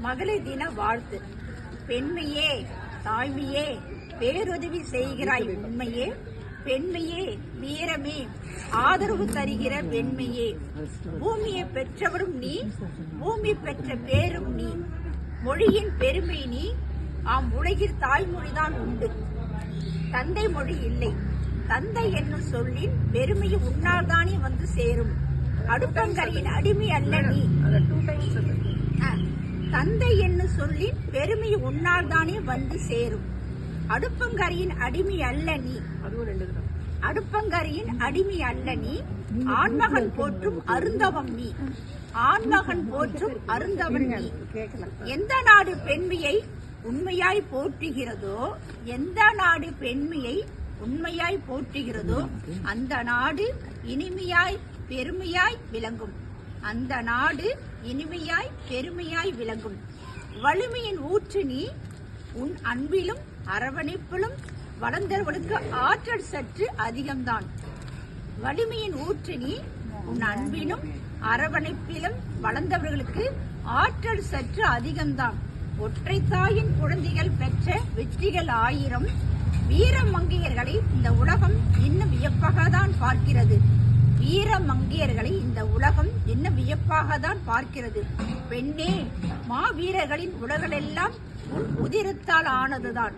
மகளிர் தின வாழ்த்து. பெண்மையே, தாய்மையே, பேருதவி செய்கிறாய் உண்மையே, பெண்மையே, வீரமே, ஆதரவு தருகிற வெண்மையே, பூமியை பெற்றவரும் நீ, பூமி பெற்ற பேரும் நீ, மொழியின் பெருமை நீ, உலகில் தாய்மொழிதான் உண்டு, தந்தை மொழி இல்லை, தந்தை என்னும் சொல்லின் பெருமையை உன்னால் தானே வந்து சேரும், அடுப்பங்கரையின் அடிமை அல்ல நீ, தந்தை என்னும் சொல்லின் பெருமையை உன்னால் தானே வந்து சேரும், அடுப்பங்கரையின் அடிமை அல்ல நீ, அடுப்பங்கரையின் அடிமை அல்ல நீ, ஆண்மகன் போற்றும் அருந்தவம் நீ, ஆண்மகன் போற்றும் அருந்தவன் நீ. எந்த நாடு பெண்மையை உண்மையாய் போற்றுகிறதோ, எந்த நாடு பெண்மையை உண்மையாய் போற்றுகிறதோ அந்த நாடு இனிமையாய் பெருமையாய் விளங்கும், அந்த நாடு இனிமையாய் பெருமையாய் விளங்கும். வலிமையின் ஊற்று நீ, உன் அன்பிலும் அரவணைப்பிலும் வளர்ந்தவர்களுக்கு ஆற்றல் சற்று அதிகம்தான். வலிமையின் ஊற்று நீ, உன் அன்பிலும் அரவணைப்பிலும் வளர்ந்தவர்களுக்கு ஆற்றல் சற்று அதிகம்தான். ஒற்றை தாயின் குழந்தைகள் பெற்ற வெற்றிகள் 1000. வீரமங்கையர்களை இந்த உலகம் இன்னும் வியப்பாகத்தான் பார்க்கிறது, வீரமங்கையர்களை இந்த உலகம் இன்னும் வியப்பாகத்தான் பார்க்கிறது. பெண்ணே, மாவீரர்களின் உடல்களெல்லாம் உன் உதிரத்தால் ஆனதுதான்,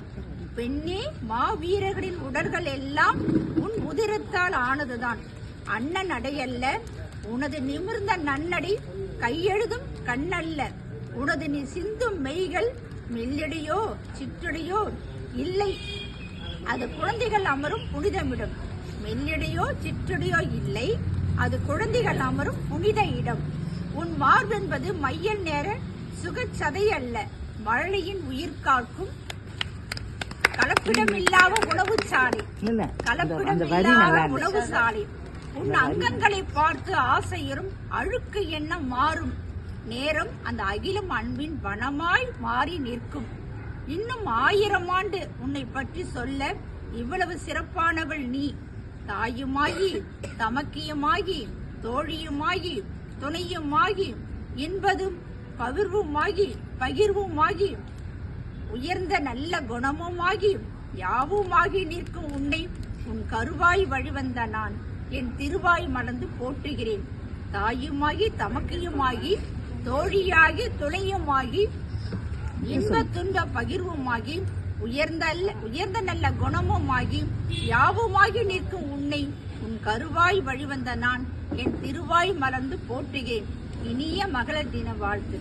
பெண்ணே, மாவீரர்களின் உடல்கள் எல்லாம் உன் உதிரத்தால் ஆனதுதான். அண்ணன் அடையல்ல உனது நிமிர்ந்த நன்னடி, கையெழுதும் கண்ணல்ல உனது நீ சிந்தும் மெய்கள், மெல்லடியோ சிற்றடியோ இல்லை, அது குழந்தைகள் அமரும் புனிதமிடம், மெல்லடியோ சிற்றடியோ இல்லை, அது குழந்தைகள் அமரும் புனித இடம். உன் மார்பென்பது மையல் நேர சுகச்சதை அல்ல, மழலையின் உயிர் காக்கும் கலப்பிடமில்லாத உணவு சாலை, கலப்பிடமில்லாத உணவு சாலை. உன் அங்கங்களை பார்த்து ஆசையரும் அழுக்கு எண்ணம் மாறும் நேரம், அந்த அகிலம் அன்பின் வனமாய் மாறி நிற்கும். இன்னும் 1000 ஆண்டு உன்னை பற்றி சொல்ல இவ்வளவு சிறப்பானவள் நீ, தாயுமாகி தமக்கியமாகி தோழியுமாகி துணையுமாகி இன்பதும் பகிர்வுமாகி உயர்ந்த நல்ல குணமுமாகி யாவுமாகி நிற்கும் உன்னை உன் கருவாய் வழிவந்த நான் என் திருவாய் மலர்ந்து போற்றுகிறேன். தாயுமாகி தமக்கியுமாகி தோழியாகி துணையுமாகி இன்ப துன்ப பகிர்வுமாகி உயர்ந்த நல்ல குணமுமாகி யாவுமாகி நிற்கும் உன்னை உன் கருவாய் வழிவந்த நான் என் திருவாய் மலர்ந்து போற்றுகிறேன். இனிய மகளிர் தின வாழ்த்து.